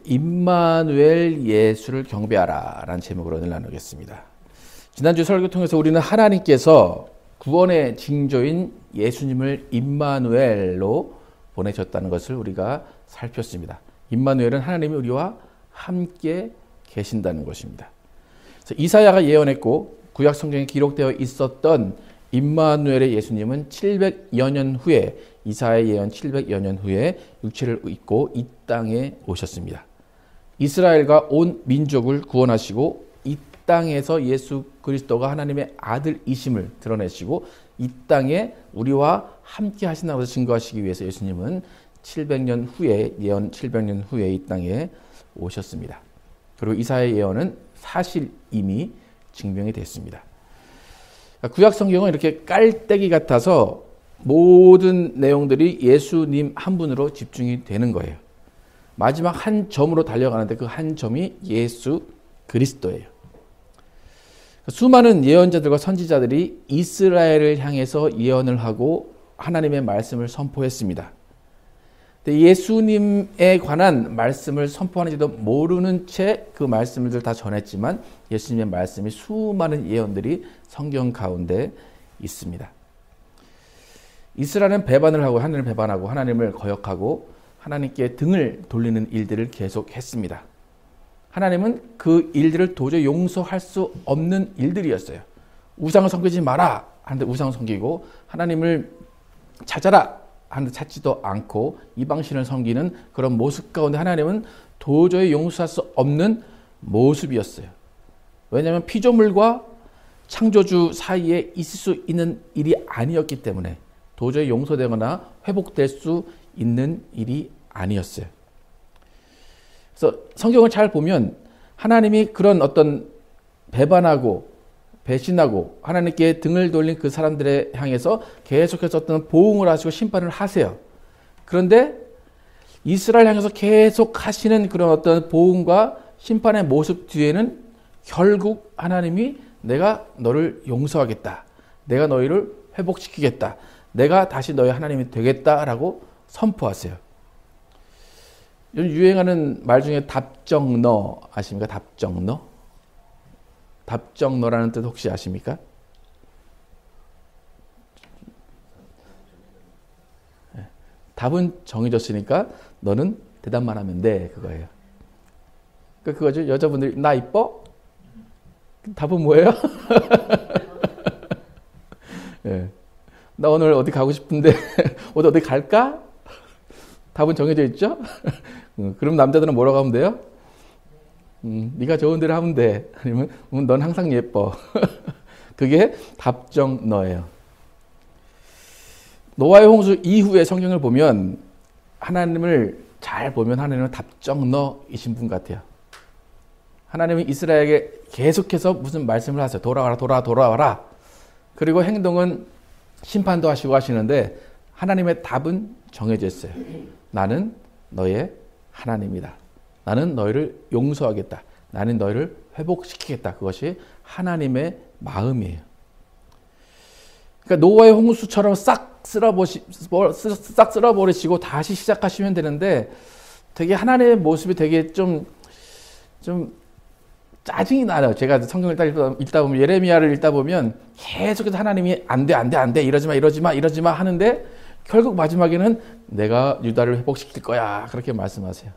임마누엘 예수를 경배하라 라는 제목으로 오늘 나누겠습니다. 지난주 설교 통해서 우리는 하나님께서 구원의 징조인 예수님을 임마누엘로 보내셨다는 것을 우리가 살폈습니다. 임마누엘은 하나님이 우리와 함께 계신다는 것입니다. 그래서 이사야가 예언했고 구약 성경에 기록되어 있었던 임마누엘의 예수님은 700여 년 후에, 이사야의 예언 700여 년 후에 육체를 입고 이 땅에 오셨습니다. 이스라엘과 온 민족을 구원하시고 이 땅에서 예수 그리스도가 하나님의 아들이심을 드러내시고 이 땅에 우리와 함께 하신다고 증거하시기 위해서 예수님은 700년 후에, 예언 700년 후에 이 땅에 오셨습니다. 그리고 이사야의 예언은 사실 이미 증명이 됐습니다. 구약 성경은 이렇게 깔때기 같아서 모든 내용들이 예수님 한 분으로 집중이 되는 거예요. 마지막 한 점으로 달려가는데 그 한 점이 예수 그리스도예요. 수많은 예언자들과 선지자들이 이스라엘을 향해서 예언을 하고 하나님의 말씀을 선포했습니다. 예수님에 관한 말씀을 선포하는지도 모르는 채 그 말씀을 다 전했지만 예수님의 말씀이 수많은 예언들이 성경 가운데 있습니다. 이스라엘은 배반을 하고 하나님을 배반하고 하나님을 거역하고 하나님께 등을 돌리는 일들을 계속했습니다. 하나님은 그 일들을 도저히 용서할 수 없는 일들이었어요. 우상을 섬기지 마라 하는데 우상을 섬기고 하나님을 찾아라 하는데 찾지도 않고 이방신을 섬기는 그런 모습 가운데 하나님은 도저히 용서할 수 없는 모습이었어요. 왜냐하면 피조물과 창조주 사이에 있을 수 있는 일이 아니었기 때문에 도저히 용서되거나 회복될 수 있는 일이 아니었어요. 그래서 성경을 잘 보면 하나님이 그런 어떤 배반하고 배신하고 하나님께 등을 돌린 그 사람들에 향해서 계속해서 어떤 보응을 하시고 심판을 하세요. 그런데 이스라엘 향해서 계속 하시는 그런 어떤 보응과 심판의 모습 뒤에는 결국 하나님이 내가 너를 용서하겠다. 내가 너희를 회복시키겠다. 내가 다시 너의 하나님이 되겠다라고 선포하세요. 요즘 유행하는 말 중에 답정너 아십니까? 답정너? 답정너라는 뜻 혹시 아십니까? 답은 정해졌으니까 너는 대답만 하면 돼. 그거예요. 그거죠. 여자분들이 나 이뻐? 답은 뭐예요? 네. 나 오늘 어디 가고 싶은데 어디 갈까? 답은 정해져 있죠? 그럼 남자들은 뭐라고 하면 돼요? 네가 좋은 대로 하면 돼. 아니면 넌 항상 예뻐. 그게 답정너예요. 노아의 홍수 이후의 성경을 보면 하나님을 잘 보면 하나님은 답정너이신 분 같아요. 하나님은 이스라엘에게 계속해서 무슨 말씀을 하세요. 돌아와라. 그리고 행동은 심판도 하시고 하시는데 하나님의 답은 정해져 있어요. 나는 너의 하나님이다. 나는 너희를 용서하겠다. 나는 너희를 회복시키겠다. 그것이 하나님의 마음이에요. 그러니까 노아의 홍수처럼 싹 쓸어버리시고 다시 시작하시면 되는데 되게 하나님의 모습이 되게 좀 짜증이 나요. 제가 성경을 읽다 보면 예레미야를 읽다 보면 계속해서 하나님이 안 돼 이러지 마 하는데 결국 마지막에는 내가 유다를 회복시킬 거야 그렇게 말씀하세요.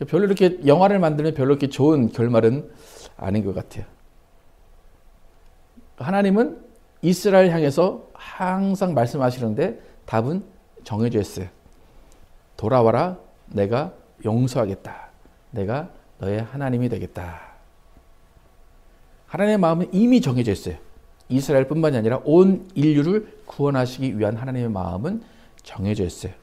별로 이렇게 영화를 만들면 별로 이렇게 좋은 결말은 아닌 것 같아요. 하나님은 이스라엘 향해서 항상 말씀하시는데 답은 정해져 있어요. 돌아와라. 내가 용서하겠다. 내가 너의 하나님이 되겠다. 하나님의 마음은 이미 정해져 있어요. 이스라엘뿐만이 아니라 온 인류를 구원하시기 위한 하나님의 마음은 정해져 있어요.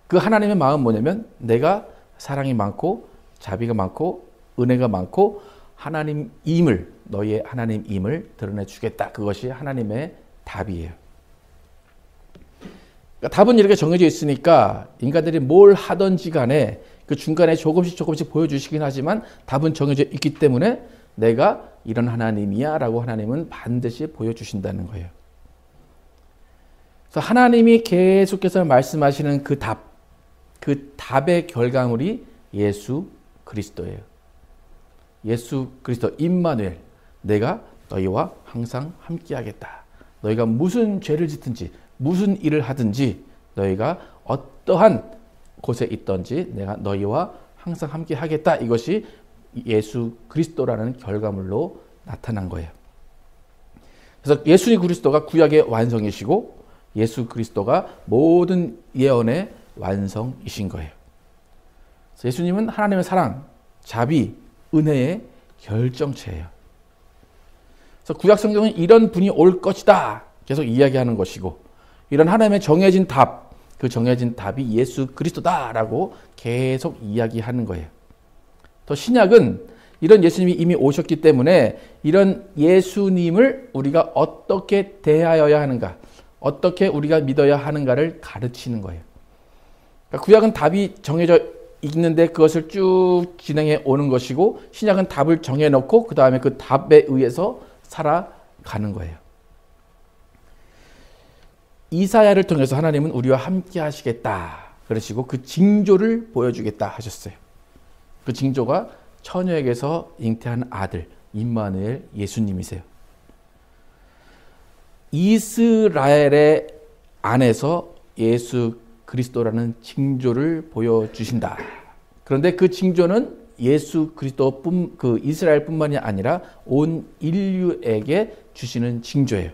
그 하나님의 마음은 뭐냐면 내가 사랑이 많고 자비가 많고 은혜가 많고 하나님임을 너희의 하나님임을 드러내 주겠다. 그것이 하나님의 답이에요. 그러니까 답은 이렇게 정해져 있으니까 인간들이 뭘 하든지 간에 그 중간에 조금씩 보여주시긴 하지만 답은 정해져 있기 때문에 내가 이런 하나님이야 라고 하나님은 반드시 보여주신다는 거예요. 그래서 하나님이 계속해서 말씀하시는 그 답, 그 답의 결과물이 예수 그리스도예요. 예수 그리스도 임마누엘, 내가 너희와 항상 함께하겠다. 너희가 무슨 죄를 짓든지 무슨 일을 하든지 너희가 어떠한 곳에 있든지 내가 너희와 항상 함께하겠다. 이것이 예수 그리스도라는 결과물로 나타난 거예요. 그래서 예수 그리스도가 구약의 완성이시고 예수 그리스도가 모든 예언의 완성이신 거예요. 그래서 예수님은 하나님의 사랑, 자비, 은혜의 결정체예요. 그래서 구약 성경은 이런 분이 올 것이다 계속 이야기하는 것이고, 이런 하나님의 정해진 답, 그 정해진 답이 예수 그리스도다라고 계속 이야기하는 거예요. 또 신약은 이런 예수님이 이미 오셨기 때문에 이런 예수님을 우리가 어떻게 대하여야 하는가, 어떻게 우리가 믿어야 하는가를 가르치는 거예요. 그러니까 구약은 답이 정해져 있는데 그것을 쭉 진행해 오는 것이고, 신약은 답을 정해놓고 그 다음에 그 답에 의해서 살아가는 거예요. 이사야를 통해서 하나님은 우리와 함께 하시겠다 그러시고 그 징조를 보여주겠다 하셨어요. 그 징조가 처녀에게서 잉태한 아들 임마누엘 예수님이세요. 이스라엘의 안에서 예수 그리스도라는 징조를 보여주신다. 그런데 그 징조는 예수 그리스도뿐, 그 이스라엘뿐만이 아니라 온 인류에게 주시는 징조예요.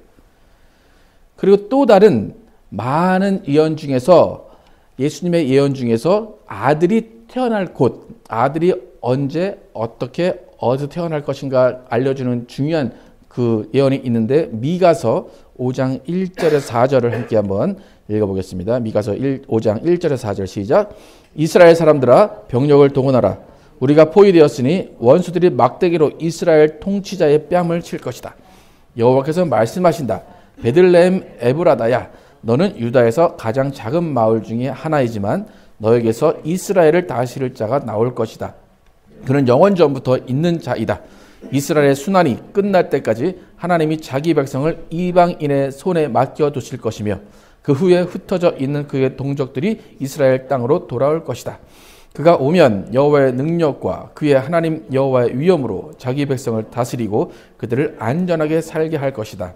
그리고 또 다른 많은 예언 중에서, 예수님의 예언 중에서 아들이 태어날 곳, 아들이 언제 어떻게 어디서 태어날 것인가 알려주는 중요한 그 예언이 있는데, 미가서 5장 1절에서 4절을 함께 한번 읽어보겠습니다. 미가서 5장 1절에서 4절 시작. 이스라엘 사람들아 병력을 동원하라. 우리가 포위되었으니 원수들이 막대기로 이스라엘 통치자의 뺨을 칠 것이다. 여호와께서 말씀하신다. 베들레헴 에브라다야, 너는 유다에서 가장 작은 마을 중에 하나이지만 너에게서 이스라엘을 다스릴 자가 나올 것이다. 그는 영원 전부터 있는 자이다. 이스라엘의 순환이 끝날 때까지 하나님이 자기 백성을 이방인의 손에 맡겨두실 것이며 그 후에 흩어져 있는 그의 동족들이 이스라엘 땅으로 돌아올 것이다. 그가 오면 여호와의 능력과 그의 하나님 여호와의 위엄으로 자기 백성을 다스리고 그들을 안전하게 살게 할 것이다.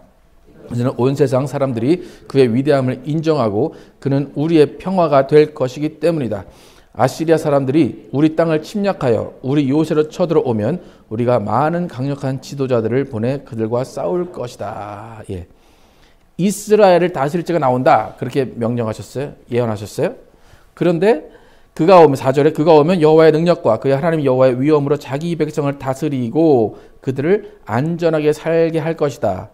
이제는 온 세상 사람들이 그의 위대함을 인정하고 그는 우리의 평화가 될 것이기 때문이다. 아시리아 사람들이 우리 땅을 침략하여 우리 요새로 쳐들어오면 우리가 많은 강력한 지도자들을 보내 그들과 싸울 것이다. 예. 이스라엘을 다스릴 자가 나온다. 그렇게 명령하셨어요. 예언하셨어요. 그런데 그가 오면, 4절에 그가 오면 여호와의 능력과 그의 하나님 여호와의 위엄으로 자기 백성을 다스리고 그들을 안전하게 살게 할 것이다.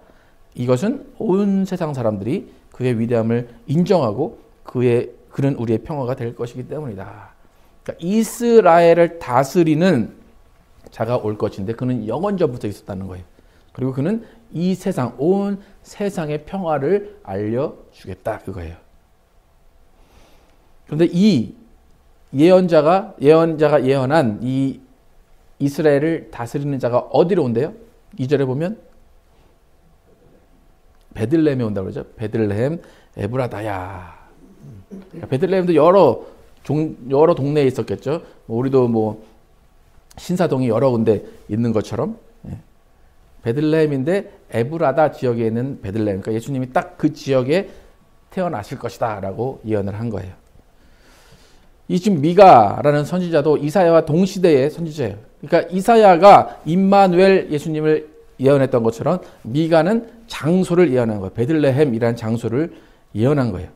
이것은 온 세상 사람들이 그의 위대함을 인정하고 그는 우리의 평화가 될 것이기 때문이다. 그러니까 이스라엘을 다스리는 자가 올 것인데 그는 영원전부터 있었다는 거예요. 그리고 그는 이 세상, 온 세상의 평화를 알려주겠다 그거예요. 그런데 이 예언자가 예언한 이 이스라엘을 다스리는 자가 어디로 온대요? 2절에 보면 베들레헴에 온다고 그러죠. 베들레헴 에브라다야. 베들레헴도 여러 동네에 있었겠죠. 우리도 뭐 신사동이 여러 군데 있는 것처럼 베들레헴인데 에브라다 지역에 있는 베들레헴. 그러니까 예수님이 딱 그 지역에 태어나실 것이다라고 예언을 한 거예요. 이 지금 미가라는 선지자도 이사야와 동시대의 선지자예요. 그러니까 이사야가 임마누엘 예수님을 예언했던 것처럼 미가는 장소를 예언한 거예요. 베들레헴이라는 장소를 예언한 거예요.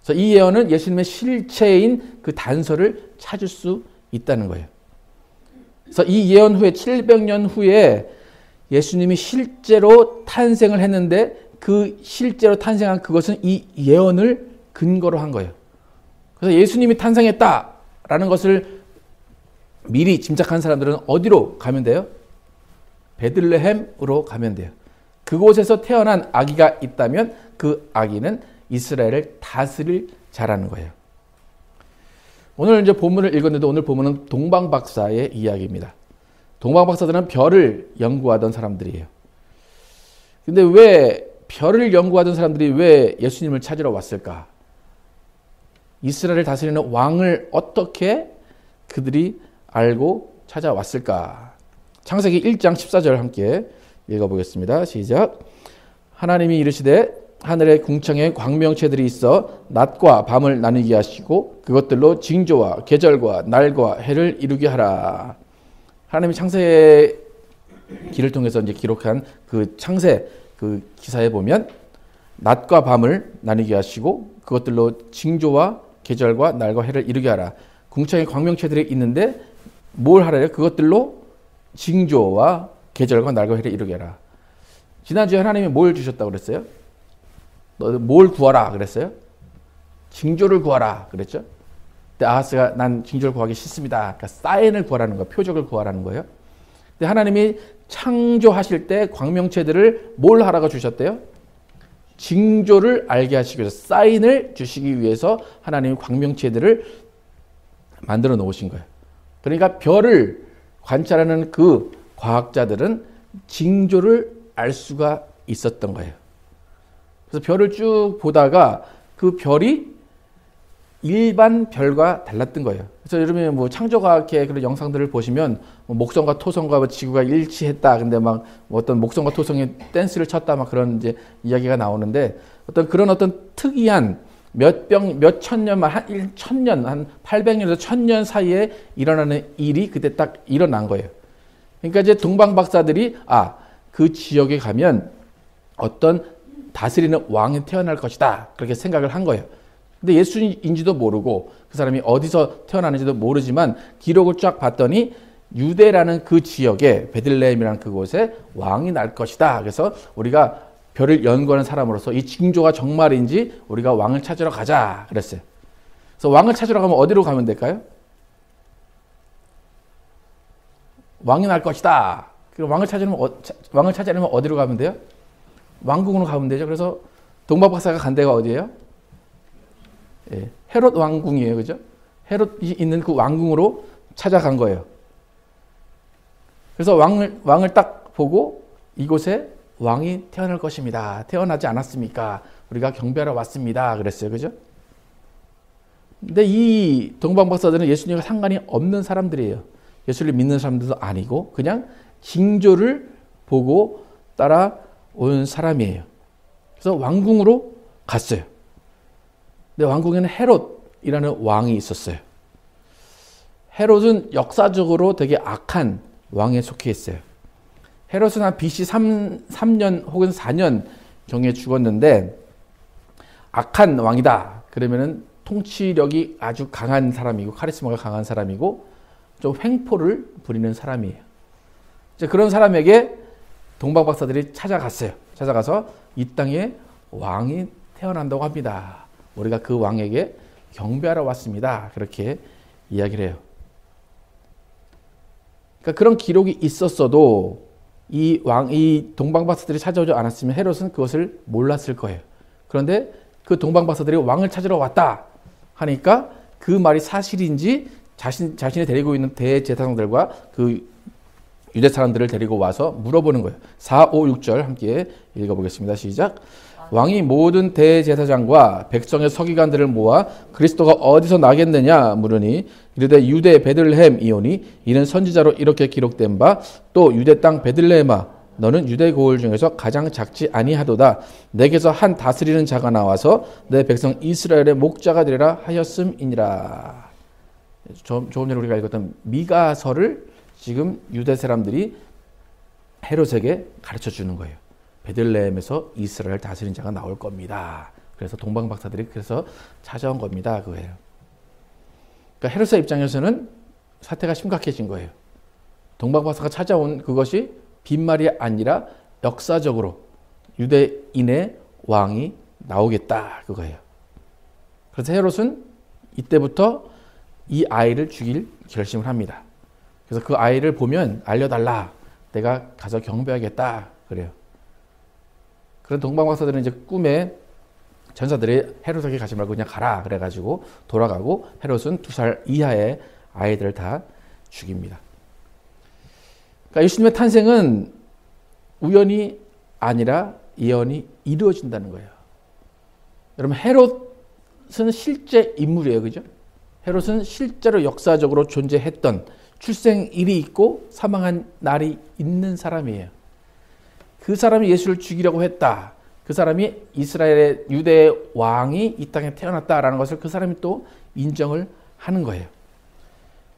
그래서 이 예언은 예수님의 실체인 그 단서를 찾을 수 있다는 거예요. 그래서 이 예언 후에 700년 후에 예수님이 실제로 탄생을 했는데 그 실제로 탄생한 그것은 이 예언을 근거로 한 거예요. 그래서 예수님이 탄생했다라는 것을 미리 짐작한 사람들은 어디로 가면 돼요? 베들레헴으로 가면 돼요. 그곳에서 태어난 아기가 있다면 그 아기는 이스라엘을 다스릴 자라는 거예요. 오늘 이제 본문을 읽었는데 오늘 본문은 동방박사의 이야기입니다. 동방박사들은 별을 연구하던 사람들이에요. 근데 왜 별을 연구하던 사람들이 왜 예수님을 찾으러 왔을까? 이스라엘을 다스리는 왕을 어떻게 그들이 알고 찾아왔을까? 창세기 1장 14절 함께 읽어보겠습니다. 시작. 하나님이 이르시되 하늘의 궁창에 광명체들이 있어 낮과 밤을 나누게 하시고 그것들로 징조와 계절과 날과 해를 이루게 하라. 하나님이 창세기를 통해서 이제 기록한 그 창세 그 기사에 보면 낮과 밤을 나누게 하시고 그것들로 징조와 계절과 날과 해를 이루게 하라. 궁창에 광명체들이 있는데 뭘 하래요? 그것들로 징조와 계절과 날과 해를 이루게 하라. 지난주에 하나님이 뭘 주셨다고 그랬어요? 너 뭘 구하라 그랬어요? 징조를 구하라 그랬죠? 근데 아하스가 난 징조를 구하기 싫습니다. 그러니까 사인을 구하라는 거예요. 표적을 구하라는 거예요. 근데 하나님이 창조하실 때 광명체들을 뭘 하라고 주셨대요? 징조를 알게 하시기 위해서 사인을 주시기 위해서 하나님이 광명체들을 만들어 놓으신 거예요. 그러니까 별을 관찰하는 그 과학자들은 징조를 알 수가 있었던 거예요. 그래서 별을 쭉 보다가 그 별이 일반 별과 달랐던 거예요. 그래서 여러분이 뭐 창조과학의 그런 영상들을 보시면 뭐 목성과 토성과 뭐 지구가 일치했다. 근데 막 어떤 목성과 토성이 댄스를 쳤다. 막 그런 이제 이야기가 나오는데 어떤 특이한 몇 천년, 한 1000년, 한 800년에서 1000년 사이에 일어나는 일이 그때 딱 일어난 거예요. 그러니까 이제 동방 박사들이 그 지역에 가면 어떤 다스리는 왕이 태어날 것이다. 그렇게 생각을 한 거예요. 근데 예수인지도 모르고 그 사람이 어디서 태어나는지도 모르지만 기록을 쫙 봤더니 유대라는 그 지역에 베들레헴이라는 그곳에 왕이 날 것이다. 그래서 우리가 별을 연구하는 사람으로서 이 징조가 정말인지 우리가 왕을 찾으러 가자 그랬어요. 그래서 왕을 찾으러 가면 어디로 가면 될까요? 왕이 날 것이다. 왕을 찾으려면 어디로 가면 돼요? 왕궁으로 가면 되죠. 그래서 동방 박사가 간 데가 어디예요? 헤롯 왕궁이에요. 그죠? 헤롯이 있는 그 왕궁으로 찾아간 거예요. 그래서 왕을 딱 보고 이곳에 왕이 태어날 것입니다. 태어나지 않았습니까? 우리가 경배하러 왔습니다. 그랬어요. 그죠? 근데 이 동방 박사들은 예수님과 상관이 없는 사람들이에요. 예수를 믿는 사람들도 아니고 그냥 징조를 보고 따라온 사람이에요. 그래서 왕궁으로 갔어요. 근데 왕궁에는 헤롯이라는 왕이 있었어요. 헤롯은 역사적으로 되게 악한 왕에 속해 있어요. 헤롯은 한 BC 3년 혹은 4년 경에 죽었는데 악한 왕이다. 그러면은 통치력이 아주 강한 사람이고 카리스마가 강한 사람이고 좀 횡포를 부리는 사람이에요. 이제 그런 사람에게 동방 박사들이 찾아갔어요. 찾아가서 이 땅에 왕이 태어난다고 합니다. 우리가 그 왕에게 경배하러 왔습니다. 그렇게 이야기를 해요. 그러니까 그런 기록이 있었어도 이 동방 박사들이 찾아오지 않았으면 헤롯은 그것을 몰랐을 거예요. 그런데 그 동방 박사들이 왕을 찾으러 왔다 하니까 그 말이 사실인지 자신이 데리고 있는 대제사장들과 그 유대 사람들을 데리고 와서 물어보는 거예요. 4, 5, 6절 함께 읽어보겠습니다. 시작. 왕이 모든 대제사장과 백성의 서기관들을 모아 그리스도가 어디서 나겠느냐 물으니 이르되 유대 베들레헴이오니 이는 선지자로 이렇게 기록된 바 또 유대 땅 베들레헴아 너는 유대 고을 중에서 가장 작지 아니하도다. 내게서 한 다스리는 자가 나와서 내 백성 이스라엘의 목자가 되리라 하였음이니라. 조금 전에 우리가 읽었던 미가서를 지금 유대 사람들이 헤롯에게 가르쳐 주는 거예요. 베들레헴에서 이스라엘 다스린 자가 나올 겁니다. 그래서 동방 박사들이 그래서 찾아온 겁니다. 그거예요. 그러니까 헤롯의 입장에서는 사태가 심각해진 거예요. 동방 박사가 찾아온 그것이 빈말이 아니라 역사적으로 유대인의 왕이 나오겠다. 그거예요. 그래서 헤롯은 이때부터 이 아이를 죽일 결심을 합니다. 그래서 그 아이를 보면 알려달라. 내가 가서 경배하겠다. 그래요. 그런 동방 박사들은 이제 꿈에 전사들이 헤롯에게 가지 말고 그냥 가라. 그래가지고 돌아가고 헤롯은 2살 이하의 아이들을 다 죽입니다. 그러니까 예수님의 탄생은 우연이 아니라 예언이 이루어진다는 거예요. 여러분 헤롯을 실제 인물이에요. 그죠? 헤롯은 실제로 역사적으로 존재했던 출생일이 있고 사망한 날이 있는 사람이에요. 그 사람이 예수를 죽이려고 했다. 그 사람이 이스라엘의 유대의 왕이 이 땅에 태어났다라는 것을 그 사람이 또 인정을 하는 거예요.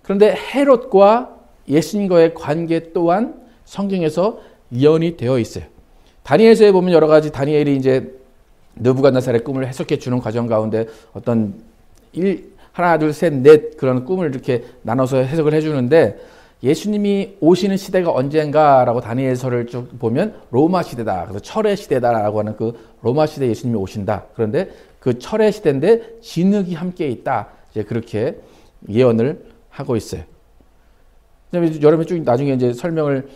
그런데 헤롯과 예수님과의 관계 또한 성경에서 예언이 되어 있어요. 다니엘서에 보면 여러 가지 다니엘이 이제 느부갓네살의 꿈을 해석해 주는 과정 가운데 어떤 하나, 둘, 셋, 넷 그런 꿈을 이렇게 나눠서 해석을 해주는데 예수님이 오시는 시대가 언젠가라고 다니엘서를 쭉 보면 로마 시대다. 그래서 철의 시대다라고 하는 그 로마 시대에 예수님이 오신다. 그런데 그 철의 시대인데 진흙이 함께 있다. 이제 그렇게 예언을 하고 있어요. 여러분이 쭉 나중에 이제 설명을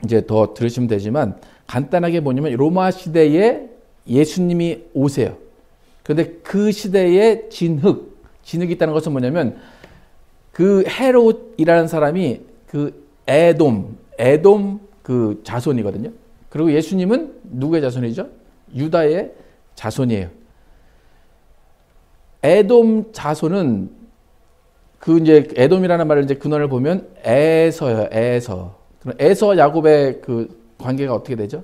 이제 더 들으시면 되지만 간단하게 보냐면 로마 시대에 예수님이 오세요. 그런데 그 시대에 진흙이 있다는 것은 뭐냐면 그 헤롯이라는 사람이 그 에돔 그 자손이거든요. 그리고 예수님은 누구의 자손이죠? 유다의 자손이에요. 에돔 자손은 그 이제 에돔이라는 말을 이제 근원을 보면 에서예요. 에서 야곱의 그 관계가 어떻게 되죠?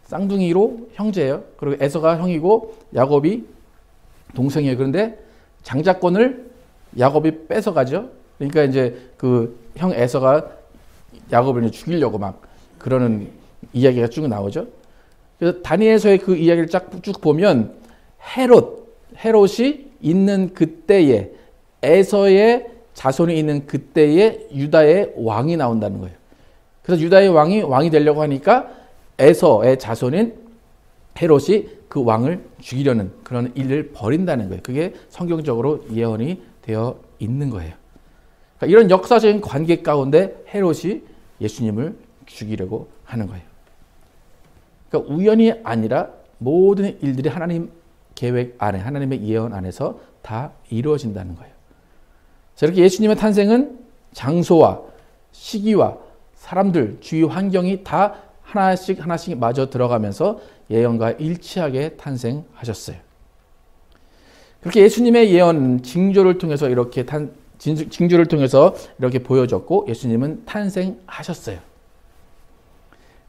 쌍둥이로 형제예요. 그리고 에서가 형이고 야곱이 동생이에요. 그런데 장자권을 야곱이 뺏어가죠. 그러니까 이제 그 형 에서가 야곱을 이제 죽이려고 막 그러는 이야기가 쭉 나오죠. 그래서 다니엘서의 그 이야기를 쭉 보면 헤롯이 있는 그때에 에서의 자손이 있는 그때에 유다의 왕이 나온다는 거예요. 그래서 유다의 왕이 되려고 하니까 에서의 자손인 헤롯이 그 왕을 죽이려는 그런 일을 벌인다는 거예요. 그게 성경적으로 예언이 되어 있는 거예요. 그러니까 이런 역사적인 관계 가운데 헤롯이 예수님을 죽이려고 하는 거예요. 그러니까 우연이 아니라 모든 일들이 하나님 계획 안에, 하나님의 예언 안에서 다 이루어진다는 거예요. 이렇게 예수님의 탄생은 장소와 시기와 사람들, 주위 환경이 다 하나씩 마저 들어가면서 예언과 일치하게 탄생하셨어요. 그렇게 예수님의 예언 징조를 통해서 이렇게 보여졌고 예수님은 탄생하셨어요.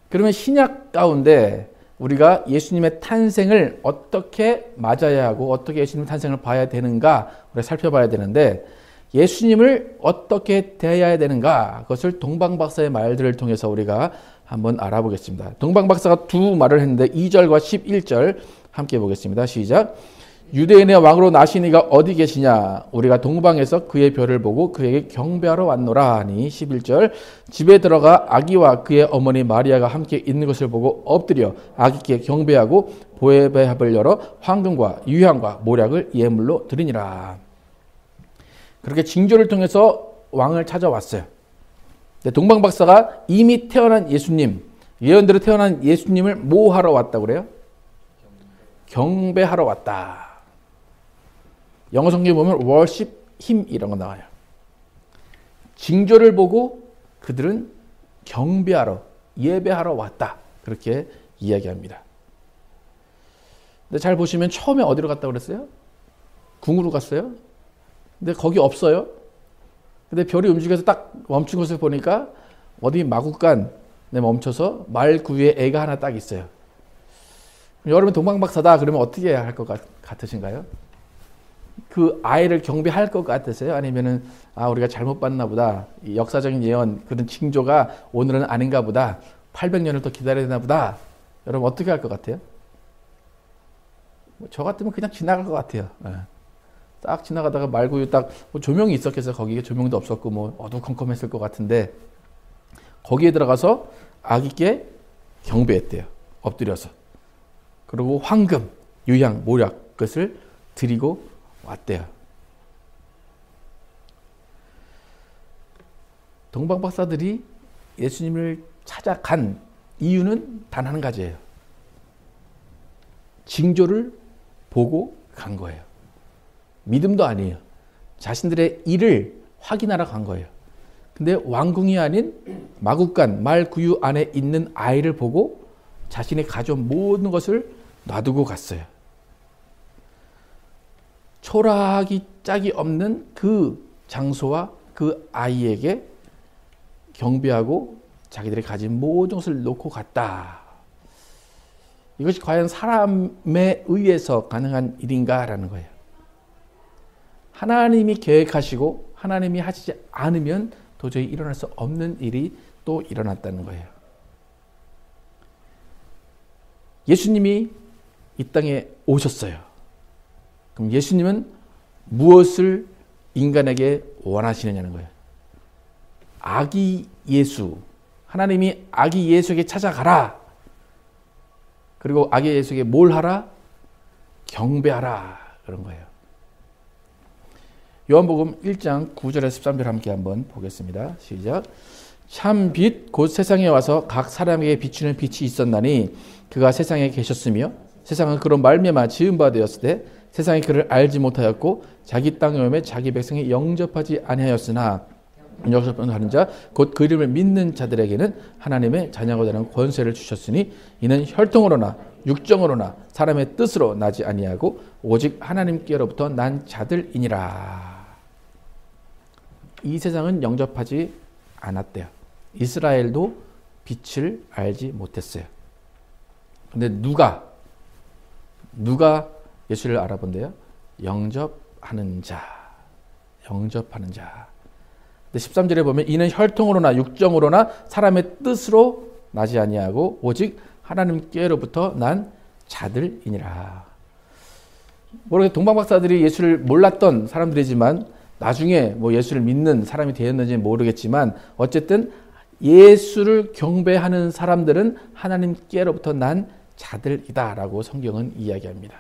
그러면 신약 가운데 우리가 예수님의 탄생을 어떻게 맞아야 하고 어떻게 예수님 탄생을 봐야 되는가 우리가 살펴봐야 되는데 예수님을 어떻게 대해야 되는가 그것을 동방박사의 말들을 통해서 우리가 한번 알아보겠습니다. 동방박사가 두 말을 했는데 2절과 11절 함께 보겠습니다. 시작. 유대인의 왕으로 나신 이가 어디 계시냐? 우리가 동방에서 그의 별을 보고 그에게 경배하러 왔노라 하니 11절. 집에 들어가 아기와 그의 어머니 마리아가 함께 있는 것을 보고 엎드려 아기께 경배하고 보혜배합을 열어 황금과 유향과 모략을 예물로 드리니라. 그렇게 징조를 통해서 왕을 찾아왔어요. 동방박사가 이미 태어난 예수님, 예언대로 태어난 예수님을 뭐 하러 왔다고 그래요? 경배하러 왔다. 영어 성경에 보면 worship him 이런 거 나와요. 징조를 보고 그들은 경배하러, 예배하러 왔다. 그렇게 이야기합니다. 근데 잘 보시면 처음에 어디로 갔다고 그랬어요? 궁으로 갔어요. 근데 거기 없어요. 근데 별이 움직여서 딱 멈춘 것을 보니까 어디 마구간에 멈춰서 말 구유에 애가 하나 딱 있어요. 여러분 동방박사다 그러면 어떻게 할 것 같으신가요? 그 아이를 경배할 것 같으세요? 아니면은 우리가 잘못 봤나 보다. 이 역사적인 예언 그런 징조가 오늘은 아닌가 보다. 800년을 더 기다려야 되나 보다. 여러분 어떻게 할 것 같아요? 저 같으면 그냥 지나갈 것 같아요. 딱 지나가다가 말구유 딱 조명이 있었겠어요. 거기에 조명도 없었고 뭐 어두컴컴했을 것 같은데 거기에 들어가서 아기께 경배했대요. 엎드려서. 그리고 황금, 유향, 모략 그것을 드리고 왔대요. 동방박사들이 예수님을 찾아간 이유는 단 한 가지예요. 징조를 보고 간 거예요. 믿음도 아니에요. 자신들의 일을 확인하러 간 거예요. 근데 왕궁이 아닌 마구간, 말 구유 안에 있는 아이를 보고 자신이 가져온 모든 것을 놔두고 갔어요. 초라하기 짝이 없는 그 장소와 그 아이에게 경배하고 자기들이 가진 모든 것을 놓고 갔다. 이것이 과연 사람에 의해서 가능한 일인가라는 거예요. 하나님이 계획하시고 하나님이 하시지 않으면 도저히 일어날 수 없는 일이 또 일어났다는 거예요. 예수님이 이 땅에 오셨어요. 그럼 예수님은 무엇을 인간에게 원하시느냐는 거예요. 아기 예수, 하나님이 아기 예수에게 찾아가라. 그리고 아기 예수에게 뭘 하라? 경배하라. 그런 거예요. 요한복음 1장 9절에서 13절 함께 한번 보겠습니다. 시작. 참 빛 곧 세상에 와서 각 사람에게 비추는 빛이 있었나니 그가 세상에 계셨으며 세상은 그로 말미암아 지은 바 되었을 때 세상이 그를 알지 못하였고 자기 땅에 오매 자기 백성이 영접하지 아니하였으나 영접하는 자 곧 그 이름을 믿는 자들에게는 하나님의 자녀가 되는 권세를 주셨으니 이는 혈통으로나 육정으로나 사람의 뜻으로 나지 아니하고 오직 하나님께로부터 난 자들이니라. 이 세상은 영접하지 않았대요. 이스라엘도 빛을 알지 못했어요. 근데 누가 예수를 알아본대요? 영접하는 자. 영접하는 자. 근데 13절에 보면 이는 혈통으로나 육정으로나 사람의 뜻으로 나지 아니하고 오직 하나님께로부터 난 자들이니라. 모르게 동방박사들이 예수를 몰랐던 사람들이지만 나중에 뭐 예수를 믿는 사람이 되었는지는 모르겠지만 어쨌든 예수를 경배하는 사람들은 하나님께로부터 난 자들이다라고 성경은 이야기합니다.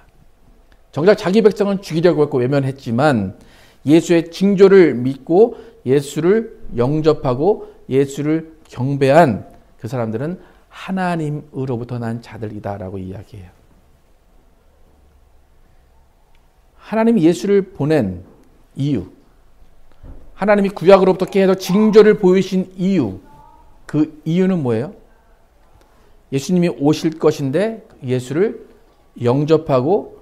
정작 자기 백성은 죽이려고 했고 외면했지만 예수의 징조를 믿고 예수를 영접하고 예수를 경배한 그 사람들은 하나님으로부터 난 자들이다라고 이야기해요. 하나님이 예수를 보낸 이유, 하나님이 구약으로부터 계속 징조를 보이신 이유, 그 이유는 뭐예요? 예수님이 오실 것인데 예수를 영접하고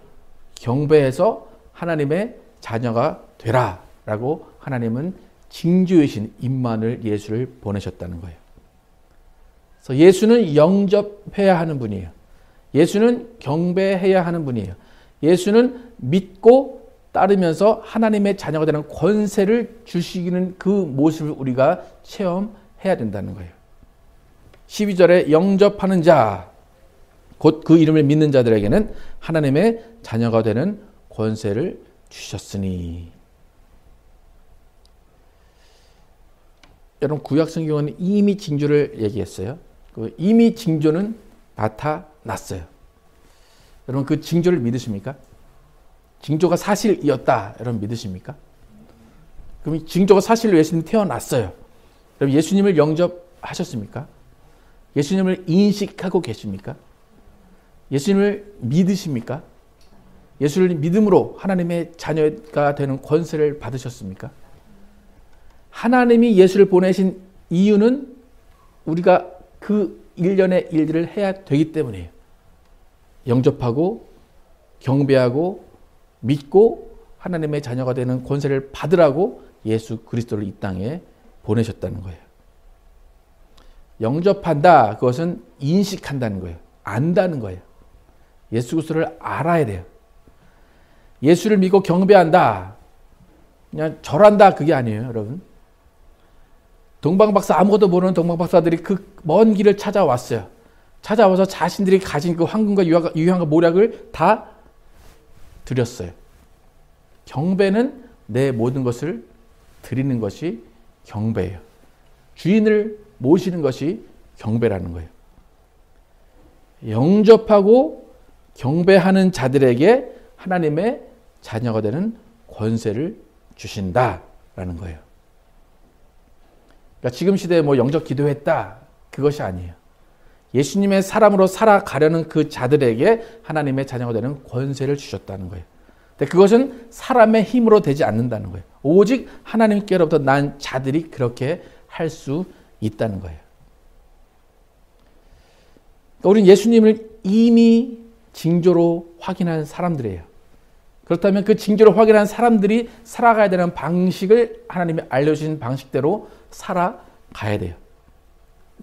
경배해서 하나님의 자녀가 되라 라고 하나님은 징조이신 임마누엘 예수를 보내셨다는 거예요. 그래서 예수는 영접해야 하는 분이에요. 예수는 경배해야 하는 분이에요. 예수는 믿고 따르면서 하나님의 자녀가 되는 권세를 주시는 그 모습을 우리가 체험해야 된다는 거예요. 12절에 영접하는 자, 곧 그 이름을 믿는 자들에게는 하나님의 자녀가 되는 권세를 주셨으니. 여러분 구약 성경은 이미 징조를 얘기했어요. 그 이미 징조는 나타났어요. 여러분 그 징조를 믿으십니까? 징조가 사실이었다. 여러분 믿으십니까? 그럼 징조가 사실로 예수님 태어났어요. 그럼 예수님을 영접하셨습니까? 예수님을 인식하고 계십니까? 예수님을 믿으십니까? 예수를 믿음으로 하나님의 자녀가 되는 권세를 받으셨습니까? 하나님이 예수를 보내신 이유는 우리가 그 일련의 일들을 해야 되기 때문이에요. 영접하고 경배하고 믿고 하나님의 자녀가 되는 권세를 받으라고 예수 그리스도를 이 땅에 보내셨다는 거예요. 영접한다, 그것은 인식한다는 거예요. 안다는 거예요. 예수 그리스도를 알아야 돼요. 예수를 믿고 경배한다, 그냥 절한다, 그게 아니에요, 여러분. 동방박사, 아무것도 모르는 동방박사들이 그 먼 길을 찾아왔어요. 찾아와서 자신들이 가진 그 황금과 유향과 모략을 다 드렸어요. 경배는 내 모든 것을 드리는 것이 경배예요. 주인을 모시는 것이 경배라는 거예요. 영접하고 경배하는 자들에게 하나님의 자녀가 되는 권세를 주신다라는 거예요. 그러니까 지금 시대에 뭐 영접 기도했다, 그것이 아니에요. 예수님의 사람으로 살아가려는 그 자들에게 하나님의 자녀가 되는 권세를 주셨다는 거예요. 근데 그것은 사람의 힘으로 되지 않는다는 거예요. 오직 하나님께로부터 난 자들이 그렇게 할 수 있다는 거예요. 그러니까 우리는 예수님을 이미 징조로 확인한 사람들이에요. 그렇다면 그 징조를 확인한 사람들이 살아가야 되는 방식을 하나님이 알려주신 방식대로 살아가야 돼요.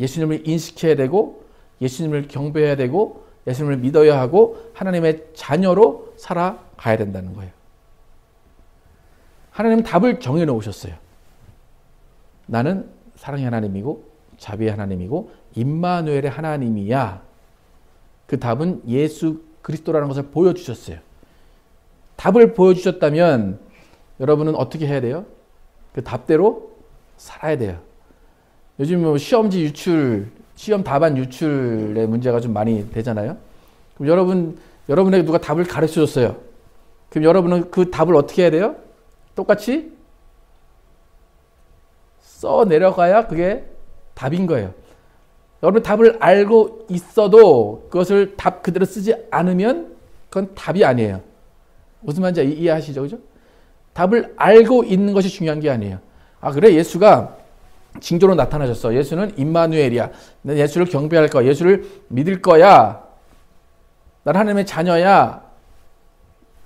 예수님을 인식해야 되고 예수님을 경배해야 되고 예수님을 믿어야 하고 하나님의 자녀로 살아가야 된다는 거예요. 하나님은 답을 정해놓으셨어요. 나는 사랑의 하나님이고 자비의 하나님이고 임마누엘의 하나님이야. 그 답은 예수 그리스도라는 것을 보여주셨어요. 답을 보여주셨다면 여러분은 어떻게 해야 돼요? 그 답대로 살아야 돼요. 요즘 뭐 시험지 유출, 시험 답안 유출의 문제가 좀 많이 되잖아요. 그럼 여러분에게 누가 답을 가르쳐 줬어요. 그럼 여러분은 그 답을 어떻게 해야 돼요? 똑같이 써 내려가야 그게 답인 거예요. 여러분 답을 알고 있어도 그것을 답 그대로 쓰지 않으면 그건 답이 아니에요. 무슨 말인지 이해하시죠? 그죠? 답을 알고 있는 것이 중요한 게 아니에요. 아, 그래? 예수가 징조로 나타나셨어. 예수는 임마누엘이야. 난 예수를 경배할 거야. 예수를 믿을 거야. 난 하나님의 자녀야.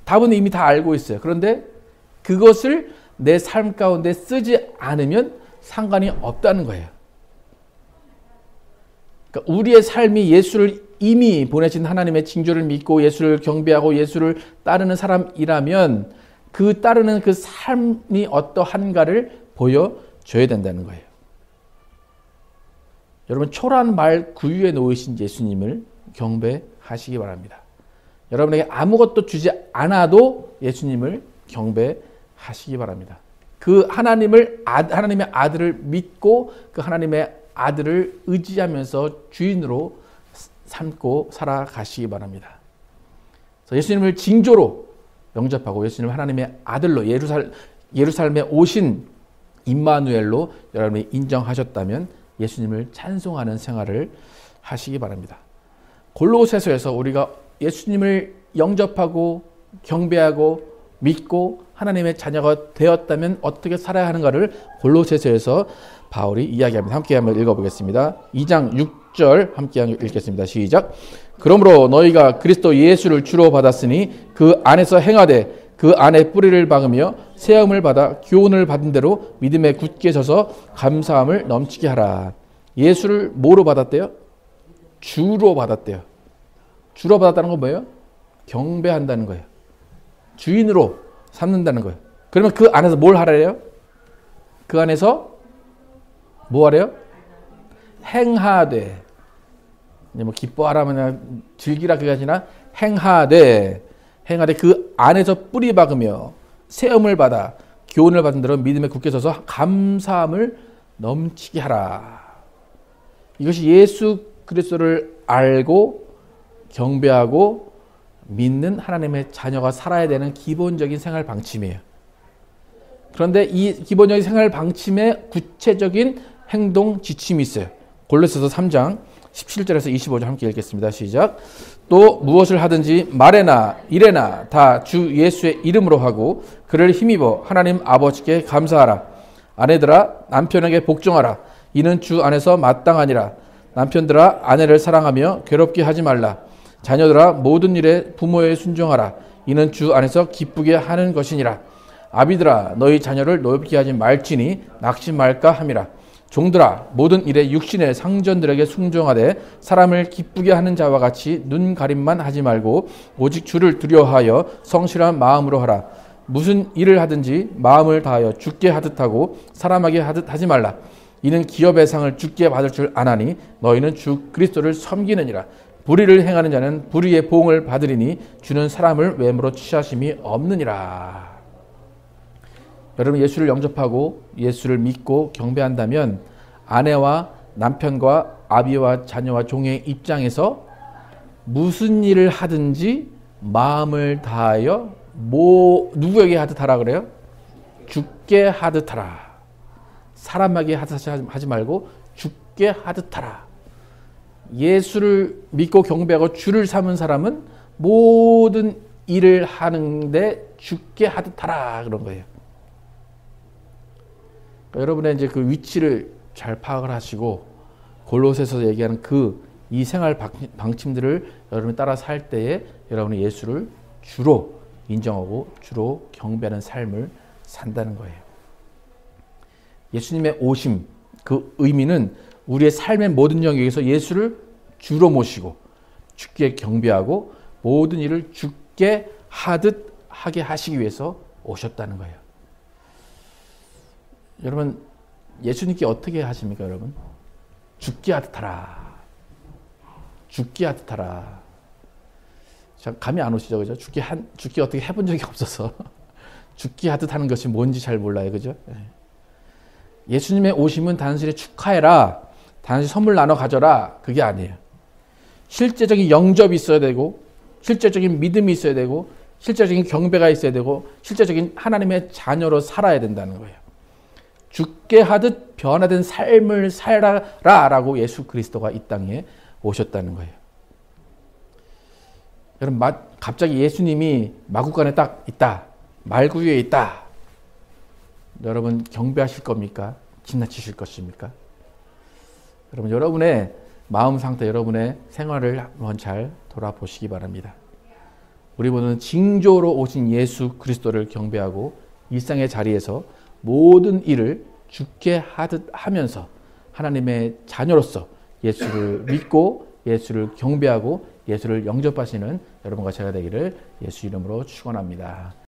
답은 이미 다 알고 있어요. 그런데 그것을 내 삶 가운데 쓰지 않으면 상관이 없다는 거예요. 그러니까 우리의 삶이 예수를 이미 보내신 하나님의 징조를 믿고 예수를 경배하고 예수를 따르는 사람이라면 그 따르는 그 삶이 어떠한가를 보여줘야 된다는 거예요. 여러분 초라한 말 구유에 놓으신 예수님을 경배하시기 바랍니다. 여러분에게 아무것도 주지 않아도 예수님을 경배하시기 바랍니다. 그 하나님의 아들을 믿고 그 하나님의 아들을 의지하면서 주인으로 삼고 살아가시기 바랍니다. 그래서 예수님을 징조로 영접하고 예수님을 하나님의 아들로 예루살렘에 오신 임마누엘로 여러분이 인정하셨다면 예수님을 찬송하는 생활을 하시기 바랍니다. 골로새서에서 우리가 예수님을 영접하고 경배하고 믿고 하나님의 자녀가 되었다면 어떻게 살아야 하는가를 골로새서에서 바울이 이야기합니다. 함께 한번 읽어보겠습니다. 2장 6절 함께 읽겠습니다. 시작. 그러므로 너희가 그리스도 예수를 주로 받았으니 그 안에서 행하되 그 안에 뿌리를 박으며 세움을 받아 교훈을 받은 대로 믿음에 굳게 서서 감사함을 넘치게 하라. 예수를 뭐로 받았대요? 주로 받았대요. 주로 받았다는 건 뭐예요? 경배한다는 거예요. 주인으로 삼는다는 거예요. 그러면 그 안에서 뭘 하래요? 그 안에서 뭐 하래요? 행하되. 뭐 기뻐하라 그냥 즐기라 그게 아니라 행하되 그 안에서 뿌리 박으며 세움을 받아 교훈을 받은 대로 믿음에 굳게 서서 감사함을 넘치게 하라. 이것이 예수 그리스도를 알고 경배하고 믿는 하나님의 자녀가 살아야 되는 기본적인 생활 방침이에요. 그런데 이 기본적인 생활 방침에 구체적인 행동 지침이 있어요. 골로새서 3장 17절에서 25절 함께 읽겠습니다. 시작. 또 무엇을 하든지 말에나 일에나 다 주 예수의 이름으로 하고 그를 힘입어 하나님 아버지께 감사하라. 아내들아 남편에게 복종하라. 이는 주 안에서 마땅하니라. 남편들아 아내를 사랑하며 괴롭게 하지 말라. 자녀들아 모든 일에 부모에 순종하라. 이는 주 안에서 기쁘게 하는 것이니라. 아비들아 너희 자녀를 노엽게 하지 말지니 낙심말까 함이라. 종들아 모든 일에 육신의 상전들에게 순종하되 사람을 기쁘게 하는 자와 같이 눈 가림만 하지 말고 오직 주를 두려워하여 성실한 마음으로 하라. 무슨 일을 하든지 마음을 다하여 주께 하듯 하고 사람에게 하듯 하지 말라. 이는 기업의 상을 주께 받을 줄 아나니 너희는 주 그리스도를 섬기느니라. 불의를 행하는 자는 불의의 보응을 받으리니 주는 사람을 외모로 취하심이 없느니라. 여러분 예수를 영접하고 예수를 믿고 경배한다면 아내와 남편과 아비와 자녀와 종의 입장에서 무슨 일을 하든지 마음을 다하여 누구에게 하듯 하라 그래요? 주께 하듯 하라. 사람에게 하듯 하지 말고 주께 하듯 하라. 예수를 믿고 경배하고 주를 삼은 사람은 모든 일을 하는데 주께 하듯 하라 그런 거예요. 그러니까 여러분의 이제 그 위치를 잘 파악을 하시고 골로새서 얘기하는 이 생활 방침들을 여러분이 따라 살 때에 여러분이 예수를 주로 인정하고 주로 경배하는 삶을 산다는 거예요. 예수님의 오심, 그 의미는 우리의 삶의 모든 영역에서 예수를 주로 모시고 주께 경배하고 모든 일을 주께 하듯 하게 하시기 위해서 오셨다는 거예요. 여러분, 예수님께 어떻게 하십니까, 여러분? 죽게 하듯 하라. 죽게 하듯 하라. 감이 안 오시죠, 그죠? 죽게 어떻게 해본 적이 없어서 죽게 하듯 하는 것이 뭔지 잘 몰라요, 그죠? 예수님의 오심은 단순히 축하해라, 단순히 선물 나눠 가져라, 그게 아니에요. 실제적인 영접이 있어야 되고, 실제적인 믿음이 있어야 되고, 실제적인 경배가 있어야 되고, 실제적인 하나님의 자녀로 살아야 된다는 거예요. 죽게 하듯 변화된 삶을 살아라라고 예수 그리스도가 이 땅에 오셨다는 거예요. 여러분, 갑자기 예수님이 마구간에 딱 있다, 말구유에 있다. 여러분 경배하실 겁니까? 지나치실 것입니까? 여러분, 여러분의 마음 상태, 여러분의 생활을 한번 잘 돌아보시기 바랍니다. 우리 모두는 징조로 오신 예수 그리스도를 경배하고 일상의 자리에서 모든 일을 주께 하듯 하면서 하나님의 자녀로서 예수를 믿고 예수를 경배하고 예수를 영접하시는 여러분과 제가 되기를 예수 이름으로 축원합니다.